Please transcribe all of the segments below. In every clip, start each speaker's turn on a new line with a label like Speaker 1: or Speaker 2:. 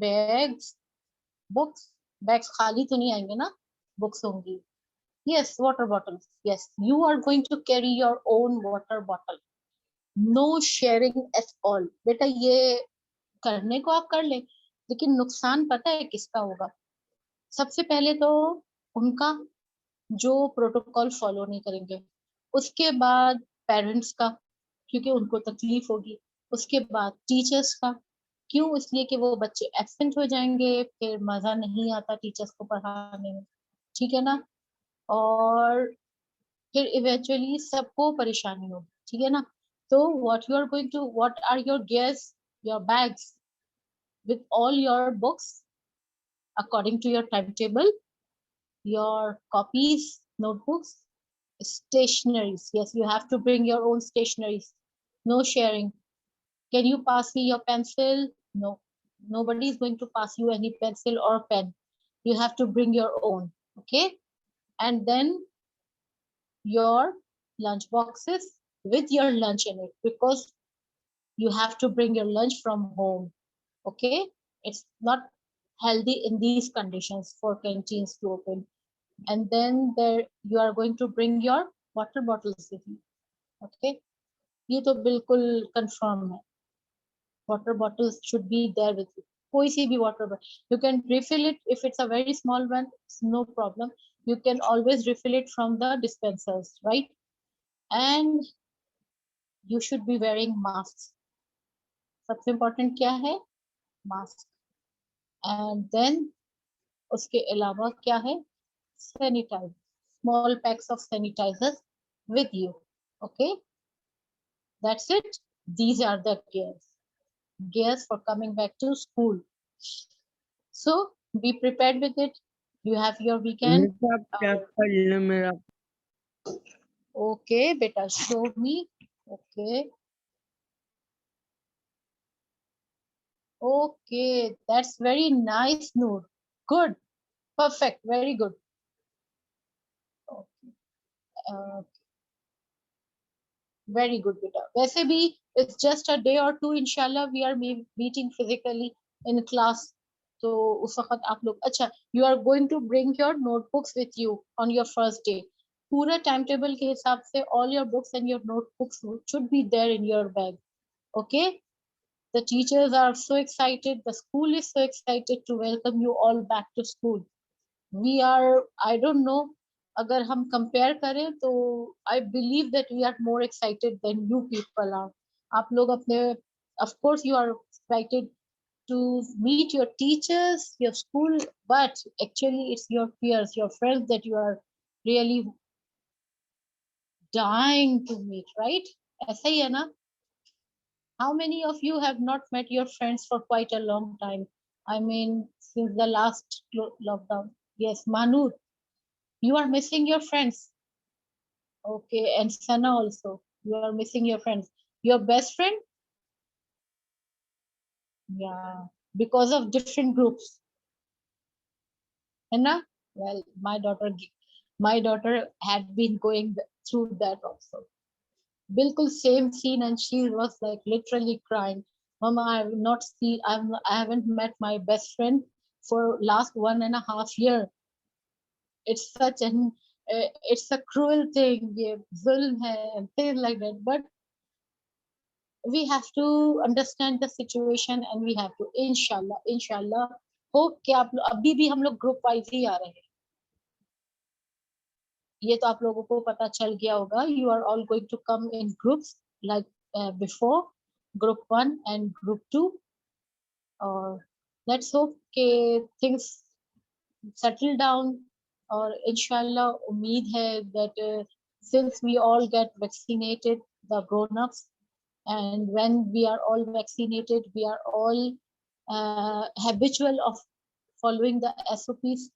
Speaker 1: Bags, books, bags खाली तो नहीं आएंगे ना, बुक्स होंगी. Yes, water bottles. Yes, you are going to carry your own water bottle. No sharing at all. बेटा ये करने को आप कर ले, लेकिन नुकसान पता है किसका होगा? सबसे पहले तो उनका, जो प्रोटोकॉल फॉलो नहीं करेंगे. उसके बाद पेरेंट्स का, क्योंकि उनको तकलीफ होगी. उसके बाद टीचर्स का. क्यों? इसलिए कि वो बच्चे एब्सेंट हो जाएंगे, फिर मजा नहीं आता टीचर्स को पढ़ाने में. ठीक है ना? और फिर इवेंचुअली सबको परेशानी होगी. ठीक है ना? तो what are your gears, your bags with all your books according to your timetable, your copies, notebooks, stationaries. Yes, you have to bring your own stationaries. No sharing. Can you pass me your pencil? No. Nobody is going to pass you any pencil or pen. You have to bring your own. Okay? And then your lunch boxes with your lunch in it, because you have to bring your lunch from home. Okay? It's not healthy in these conditions for canteens to open. And then there you are going to bring your water bottles with you. Okay? ये तो बिल्कुल confirm है. Water bottles should be there with you. कोई सी भी water bottle. You can refill it if it's a very small one. It's no problem. You can always refill it from the dispensers, right? And you should be wearing masks. सबसे important क्या है? Mask. And then उसके अलावा क्या है? Sanitizer. Small packs of sanitizers with you. Okay? That's it. These are the gears for coming back to school. So be prepared with it. You have your weekend. Okay, beta, show me. Okay. Okay, that's very nice, Noor. Good. Perfect. Very good. Okay. Very good, beta. वैसे भी it's just a day or two. Inshallah, we are meeting physically in class. तो उस वक्त आप लोग अच्छा, you are going to bring your notebooks with you on your first day. पूरा time table के हिसाब से all your books and your notebooks should be there in your bag. Okay? The teachers are so excited. The school is so excited to welcome you all back to school. We are, I don't know, अगर हम compare करें तो I believe that we are more excited than you people are. आप लोग अपने, of course you are excited to meet your teachers, your school, but actually it's your peers, your friends that you are really dying to meet, right? ऐसा ही है ना? How many of you have not met your friends for quite a long time? I mean, since the last lockdown. Yes, Manur, you are missing your friends. Okay, and Sana also. You are missing your friends. Your best friend? Yeah, because of different groups. Anna? Well, my daughter had been going through that also. Bilkul same scene, and she was like literally crying. Mama, I have not seen, I haven't met my best friend for last 1.5 years. It's such an, it's a cruel thing, ये zulm hai, and things like that. But we have to understand the situation, and we have to, inshallah, hope कि आप अभी भी हम लोग group wise ही आ रहे हैं. ये तो आप लोगों को पता चल गया होगा. You are all going to come in groups like before, group 1 and group 2. और let's hope कि things settle down. और इंशाल्लाह उम्मीद है that since we all get vaccinated, the grown-ups, and when we are all vaccinated, we are all habitual of following the SOPs,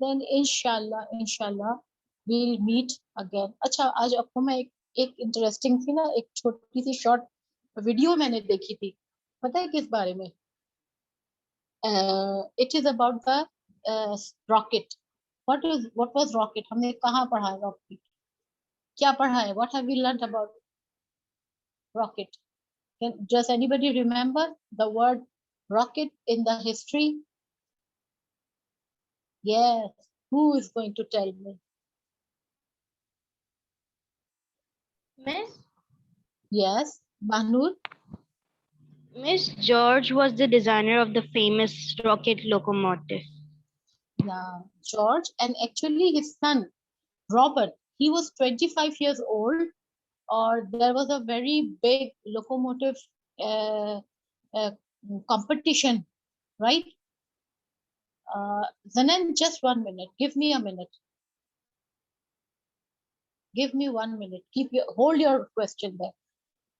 Speaker 1: then inshallah we'll meet again. अच्छा, आज आपको मैं एक इंटरेस्टिंग थी ना, एक छोटी सी शॉर्ट वीडियो मैंने देखी थी. पता है किस बारे में? It is about the rocket. What was rocket? हमने कहाँ पढ़ा है rocket? क्या पढ़ा है? What have we learned about rocket? Does anybody remember the word rocket in the history? Yes. Who is going to tell me?
Speaker 2: Miss?
Speaker 1: Yes. Mahnur?
Speaker 2: Miss George was the designer of the famous rocket locomotive.
Speaker 1: Yeah. George, and actually his son, Robert, he was 25 years old, or there was a very big locomotive uh, uh, competition, right? Zanan, just 1 minute. Give me a minute. Give me 1 minute. Hold your question there.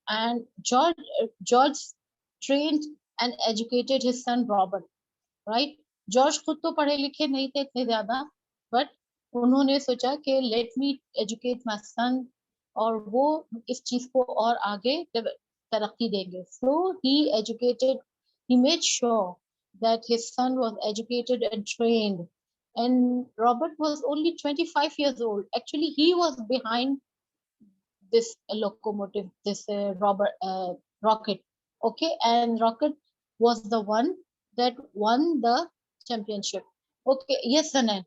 Speaker 1: And George trained and educated his son Robert, right? George खुद तो पढ़े लिखे नहीं थे इतने ज्यादा, but उन्होंने सोचा कि let me educate my son, और वो इस चीज को और आगे तरक्की देंगे. सो ही educated, he made sure that his son was educated and trained, and Robert was only 25 years old. Actually, he was behind this locomotive, this rocket. Okay, and rocket was the one that won the championship. Okay, yes, Sanan,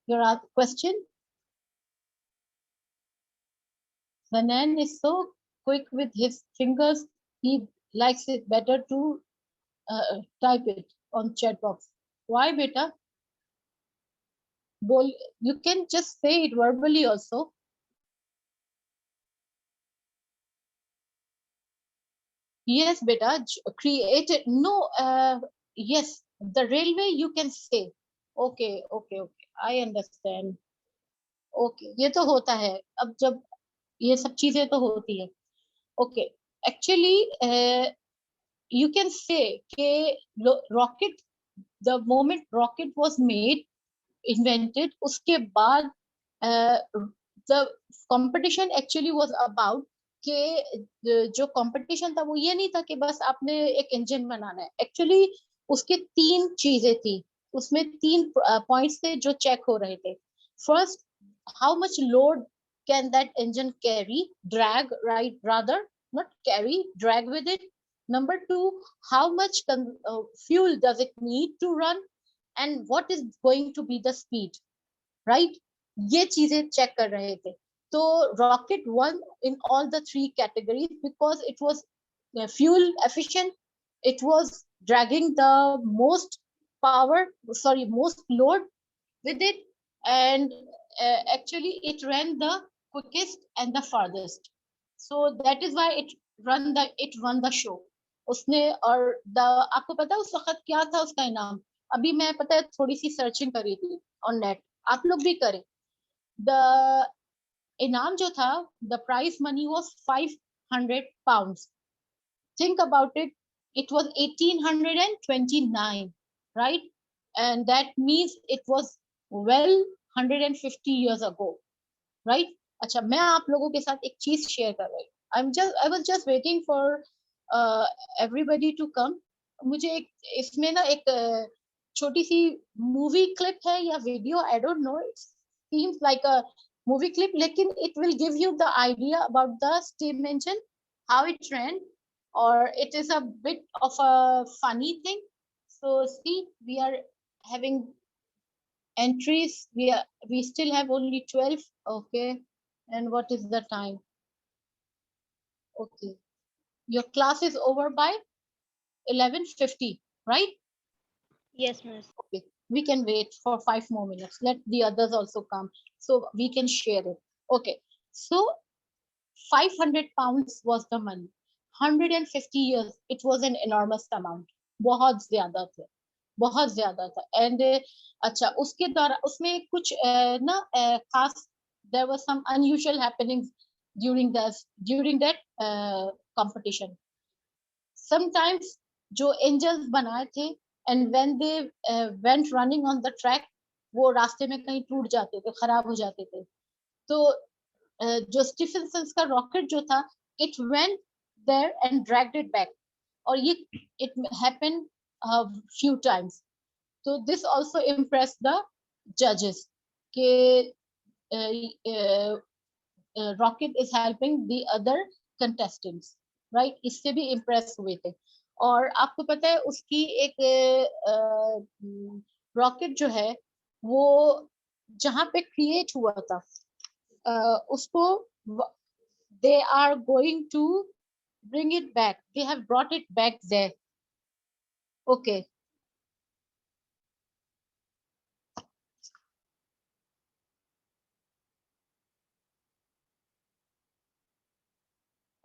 Speaker 1: your question. Sanan is so quick with his fingers, he likes it better to type it on chat box. Why, beta? Bol, you can just say it verbally also. Yes, beta, created. No, yes, the railway you can say. Okay, okay, okay. I understand. Okay, ये तो होता है. अब जब ये सब चीजें तो होती है. Okay, actually, you can say कि rocket, the moment rocket was made, invented, उसके बाद the competition actually was about कि जो कंपटीशन था वो ये नहीं था कि बस आपने एक इंजन बनाना है. एक्चुअली उसके तीन चीजें थी, उसमें तीन पॉइंट्स थे जो चेक हो रहे थे. First, how much load can that engine carry, drag, right, rather not carry, drag with it. Number two, how much fuel does it need to run, and what is going to be the speed, right? ये चीजें check कर रहे थे. तो rocket one in all the three categories because it was fuel efficient, it was dragging the most power, sorry, most load with it, and actually it ran the quickest and the farthest. So that is why it won the show. उसने और the आपको पता है उस वक्त क्या था उसका इनाम? अभी मैं पता है थोड़ी सी सर्चिंग करी थी ऑन नेट, आप लोग भी करें. द इनाम जो था, the prize money was 500 pounds. Think about it, it was 1829, right? And that means it was well 150 years ago, right? अच्छा, मैं आप लोगों के साथ एक चीज शेयर कर रही हूँ. I was just waiting for everybody to come. मुझे एक इसमें ना एक छोटी सी मूवी क्लिप है या video, I don't know, it seems like a movie clip, लेकिन it will give you the idea about the steam engine, how it ran, or it is a bit of a funny thing. So see, we are having entries. We still have only 12. Okay, and what is the time? Okay, your class is over by 11:50, right?
Speaker 2: Yes, miss.
Speaker 1: Okay, we can wait for 5 more minutes. Let the others also come so we can share it. Okay, so 500 pounds was the money. 150 years, it was an enormous amount. बहुत ज्यादा थे, बहुत ज्यादा था. And अच्छा, उसके द्वारा उसमें कुछ ना खास, there was some unusual happenings during that competition. Sometimes जो angels बनाए थे, and when they went running on the track, वो रास्ते में कहीं टूट जाते थे, खराब हो जाते थे. तो जो स्टीफेंसन का रॉकेट जो था, it went there and dragged it back, और ये it happened a few times. So this also impressed the judges कि rocket is helping the other contestants, right? इससे भी impress हुए थे. और आपको पता है उसकी एक रॉकेट जो है वो जहां पे क्रिएट हुआ था उसको they are going to bring it back. They have brought it back there. Okay.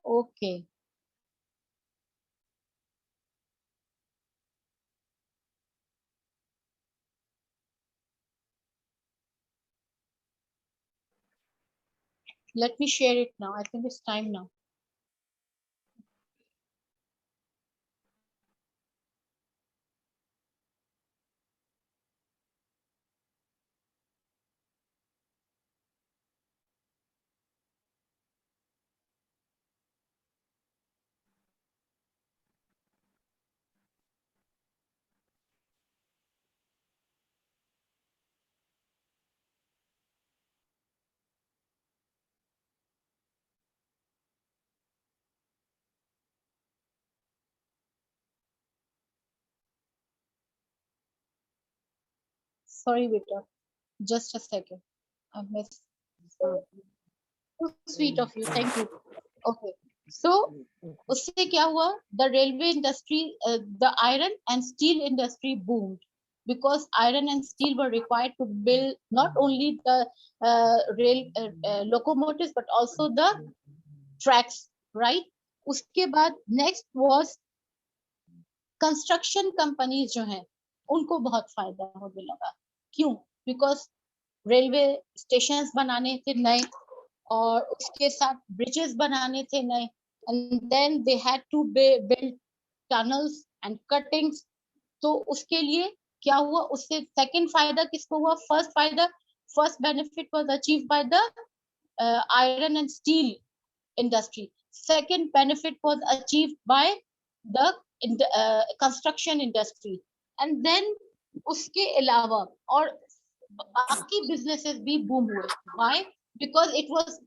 Speaker 1: Okay. Let me share it now. I think it's time now. Sorry, beta. Just a second. I missed. Too sweet of you. Thank you. Okay. So, उससे क्या हुआ? The railway industry, the iron and steel industry boomed because iron and steel were required to build not only the rail locomotives but also the tracks, right? उसके बाद next was construction companies जो हैं उनको बहुत फायदा होने लगा. क्यों? बिकॉज रेलवे स्टेशन बनाने थे नए और उसके साथ ब्रिजेस बनाने थे नए and then they had to build tunnels and cuttings. तो उसके लिए क्या हुआ? उससे सेकंड फायदा किसको हुआ? First benefit was achieved by the iron and steel industry. Second benefit was achieved by the construction industry. And then उसके अलावा और बाकी businesses भी boom हुए. Why? Because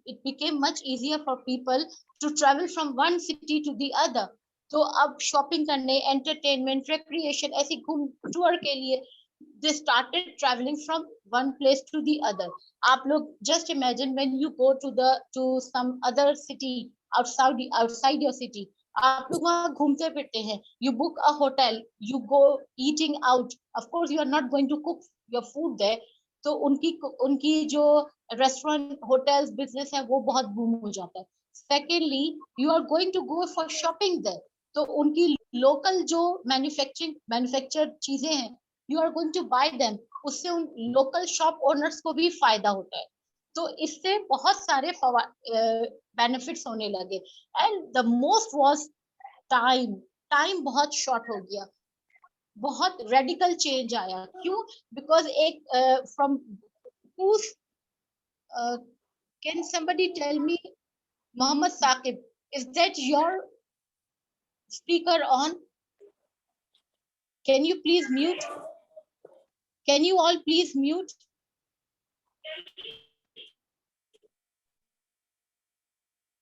Speaker 1: it became much easier for people to travel from one city to the other. तो अब shopping करने, entertainment, recreation, ऐसी घूम टूर के लिए they started traveling from one place to the other. आप लोग just imagine when you go to some other city outside your city. आप लोग वहाँ घूमते फिरते हैं. You book a hotel, you go eating out. Of course, you are not going to cook your food there. तो उनकी जो restaurant hotels business है वो बहुत बूम हो जाता है. Secondly you are going to go for shopping there. तो उनकी लोकल जो मैन्युफैक्चर्ड चीजें हैं you are going to buy them. उससे उन लोकल शॉप ओनर्स को भी फायदा होता है. तो इससे बहुत सारे बेनिफिट्स होने लगे. And the most was time बहुत शॉर्ट हो गया. बहुत रेडिकल चेंज आया. क्यों? बिकॉज एक from can somebody tell me, Mohammad Saqib, is that your speaker on? Can you please mute? Can you all please mute?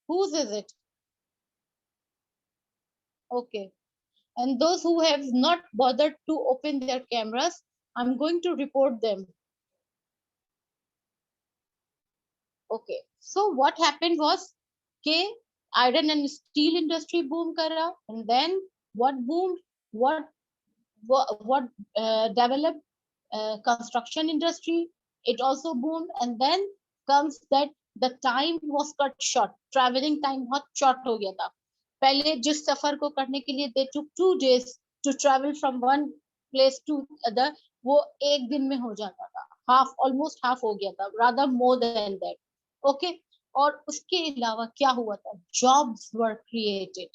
Speaker 1: Whose is it? Okay. And those who have not bothered to open their cameras, I'm going to report them. Okay. So what happened was, okay, iron and steel industry boom kara, and then what boomed? What developed? Construction industry. It also boomed, and then comes that the time was cut short. Traveling time बहुत short हो गया था. पहले जिस सफर को करने के लिए they took 2 days to travel from one place to other, वो एक दिन में हो जाता था. Almost half हो गया था, rather more than that. Okay. और उसके अलावा क्या हुआ था? Jobs were created.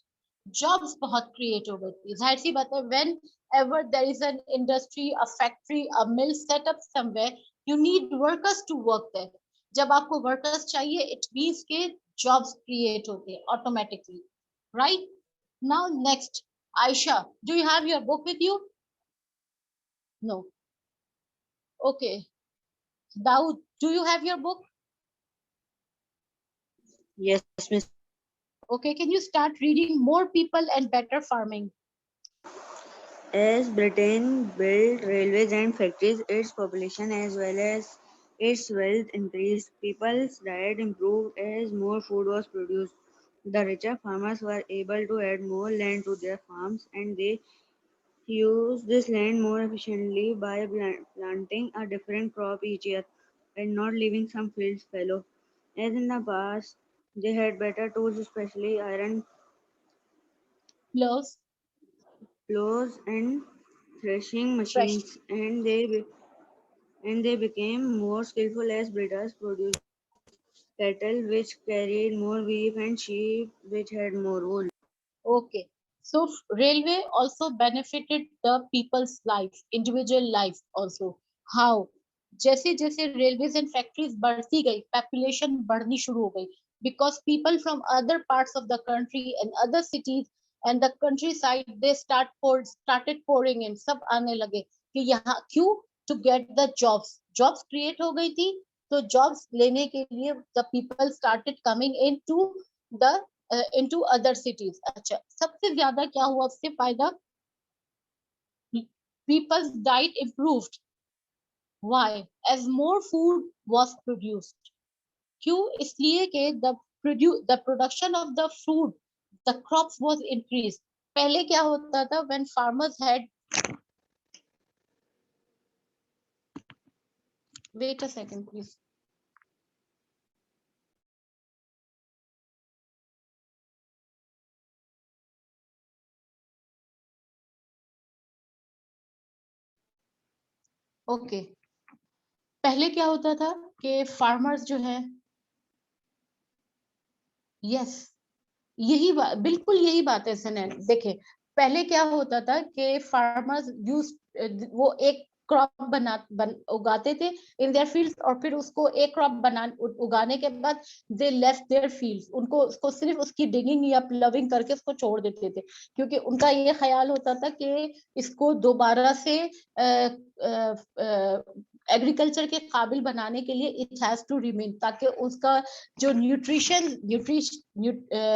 Speaker 1: Jobs बहुत create हो गई थी. जाहिर सी बात है, whenever there is an industry, a factory, a mill set up somewhere, you need workers to work there. जब आपको workers चाहिए, it means के jobs create होते हैं automatically, right? Now next, Aisha, do you have your book with you? No. Okay. Daud, do you have your book?
Speaker 3: Yes, Miss.
Speaker 1: Okay, can you start reading More People and Better Farming?
Speaker 3: As Britain built railways and factories, its population as well as its wealth increased. People's diet improved as more food was produced. The richer farmers were able to add more land to their farms and they used this land more efficiently by planting a different crop each year and not leaving some fields fallow. As in the past, they had better tools, especially iron
Speaker 1: Plus,
Speaker 3: plows and threshing
Speaker 1: fresh.
Speaker 3: machines, and they became more skillful as breeders produced cattle which carried more beef and sheep which had more wool.
Speaker 1: Okay. So railway also benefited the people's life, individual life also. How? जैसे जैसे railways and factories बढ़ती गई, population बढ़नी शुरू हो गई, because people from other parts of the country and other cities and the countryside they started pouring in, सब आने लगे कि यहाँ क्यों? To get the jobs create हो गई थी, तो jobs लेने के लिए the people started coming the into other cities. अच्छा, सबसे ज्यादा क्या हुआ उससे फायदा? People's diet improved. Why? As more food was produced. क्यों? इसलिए कि the production of the food, the crops was increased. पहले क्या होता था? When farmers had, wait a second please. Okay. पहले क्या होता था कि farmers जो है, yes, बिल्कुल यही बात है सनैन। देखे, पहले क्या होता था कि फार्मर्स यूज वो एक क्रॉप उगाते थे इन देयर फील्ड्स, और फिर उसको एक क्रॉप उगाने के बाद दे लेफ्ट देयर फील्ड्स, उनको उसको सिर्फ उसकी डिगिंग या प्लविंग करके उसको छोड़ देते थे, क्योंकि उनका ये ख्याल होता था कि इसको दोबारा से एग्रीकल्चर के काबिल बनाने के लिए इट हैज टू रिमेन, ताकि उसका जो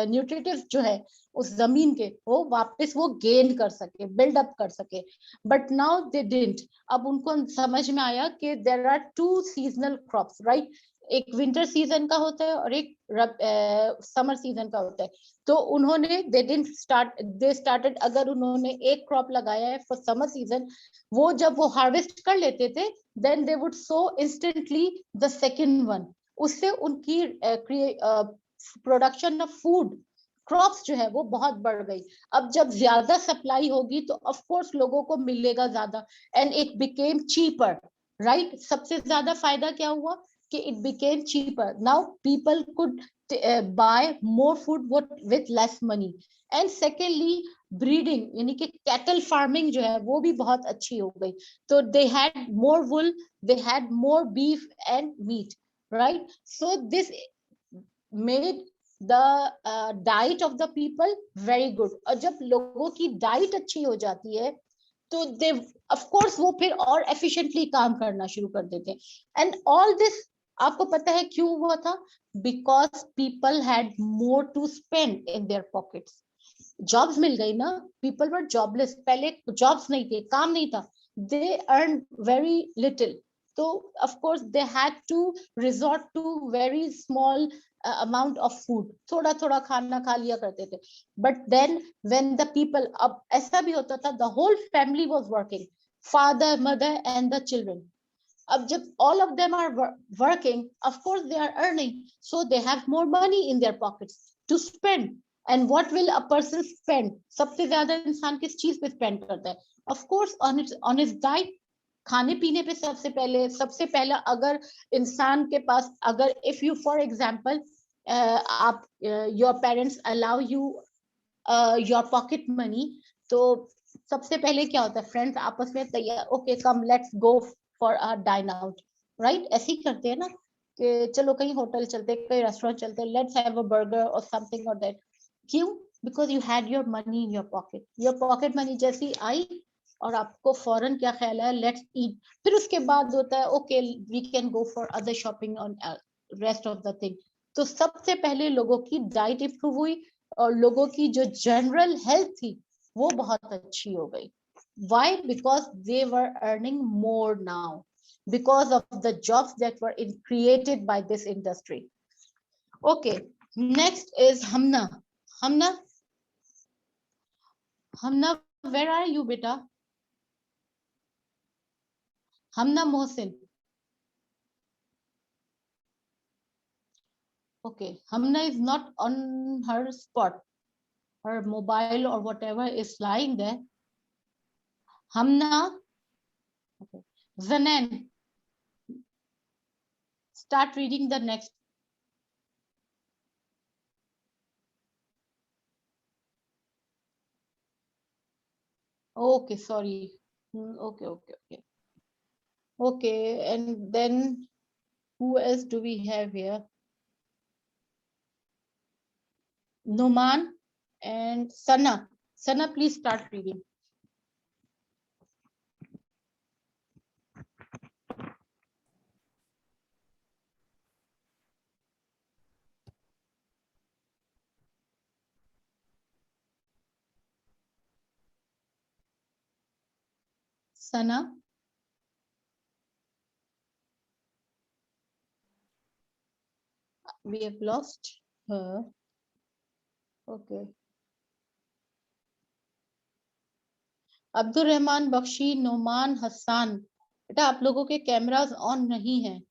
Speaker 1: न्यूट्रिटिव जो है उस जमीन के, वो वापस वो गेन कर सके, बिल्ड अप कर सके। But now they didn't. अब उनको समझ में आया कि there are two seasonal crops, right? एक विंटर सीजन का होता है और एक समर सीजन का होता है। तो उन्होंने दे स्टार्टेड, अगर उन्होंने एक क्रॉप लगाया है फॉर समर सीजन, वो जब वो हार्वेस्ट कर लेते थे, then they would sow instantly the second one. उससे उनकी प्रोडक्शन ऑफ फूड, क्रॉप्स जो है वो बहुत बढ़ गई। अब जब ज्यादा सप्लाई होगी तो ऑफ कोर्स लोगों को मिलेगा ज्यादा, and it became cheaper, right? सबसे ज्यादा फायदा क्या हुआ कि it became cheaper. Now people could bye more food with less money. And secondly, breeding यानी कि कैटल फार्मिंग जो है वो भी बहुत अच्छी हो गई। तो they had more wool, they had more beef and meat, right? So this made the diet of the people very good. और जब लोगों की डाइट अच्छी हो जाती है तो दे ऑफ कोर्स वो फिर और एफिशिएंटली काम करना शुरू कर देते हैं। एंड ऑल दिस आपको पता है क्यों हुआ था? Because people had more to spend in their pockets. Jobs मिल गई ना, पीपल वर जॉबलेस, पहले जॉब्स नहीं थे, काम नहीं था, दे अर्न वेरी लिटिल, तो of course they had to resort to very small amount of food, थोड़ा थोड़ा खाना खा लिया करते थे। But then when the people, अब ऐसा भी होता था the whole family was working, father mother and the children. अब जब all of them are working, of course they are earning, so they have more money in their pockets to spend. And what will a person spend? सबसे ज्यादा इंसान किस चीज पे spend करता है? of course on his diet, खाने पीने पे सबसे पहला अगर इंसान के पास, अगर if you for example आप your parents allow you your pocket money, तो सबसे पहले क्या होता है? फ्रेंड्स आपस में तैयार, okay come let's go for a dine out, right? ऐसे ही करते हैं ना कि चलो कहीं होटल चलते, कहीं रेस्टोरेंट चलते, लेट्स हैव अ बर्गर और समथिंग और दैट। क्यों? Because you had your money in your pocket money जैसी आई और आपको फौरन क्या ख्याल है? Let's eat. फिर उसके बाद होता है okay we can go for other shopping on rest of the thing. तो सबसे पहले लोगों की डाइट इंप्रूव हुई और लोगों की जो जनरल हेल्थ थी वो बहुत अच्छी हो गई। Why? Because they were earning more now because of the jobs that were created by this industry. Okay, next is Hamna. Hamna, Hamna, where are you, beta? Hamna Mohsin. Okay, Hamna is not on her spot. Her mobile or whatever is lying there. Hamna, okay. Zanan, start reading the next. Okay, sorry. Okay, okay, okay. Okay, and then who else do we have here? Numan and Sana. Sana, please start reading. Sana. We have lost her. Okay. Abdul Rahman Bakshi, Noman Hasan, बेटा आप लोगों के cameras on नहीं है.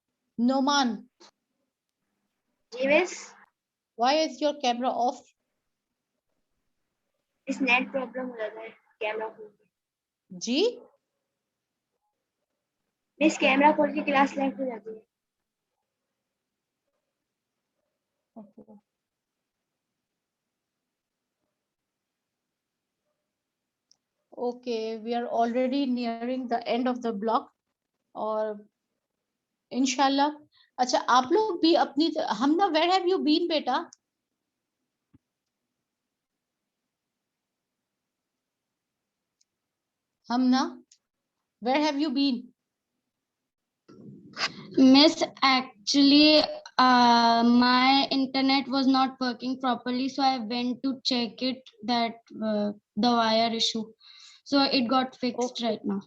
Speaker 1: Noman,
Speaker 4: Yes,
Speaker 1: why is your camera off?
Speaker 4: इस net problem हो जाता है कैमरा खोल के.
Speaker 1: जी,
Speaker 4: मिस कैमरा खोल के क्लास लाइव हो जाती है.
Speaker 1: okay. Okay, we are already nearing the end of the block और इंशाल्लाह. अच्छा, आप लोग भी अपनी हमना, where have you been बेटा? Hamna, where have you been?
Speaker 5: Miss, actually, my internet was not working properly, so I went to check it that the wire issue. So it got fixed
Speaker 1: Okay.
Speaker 5: right now.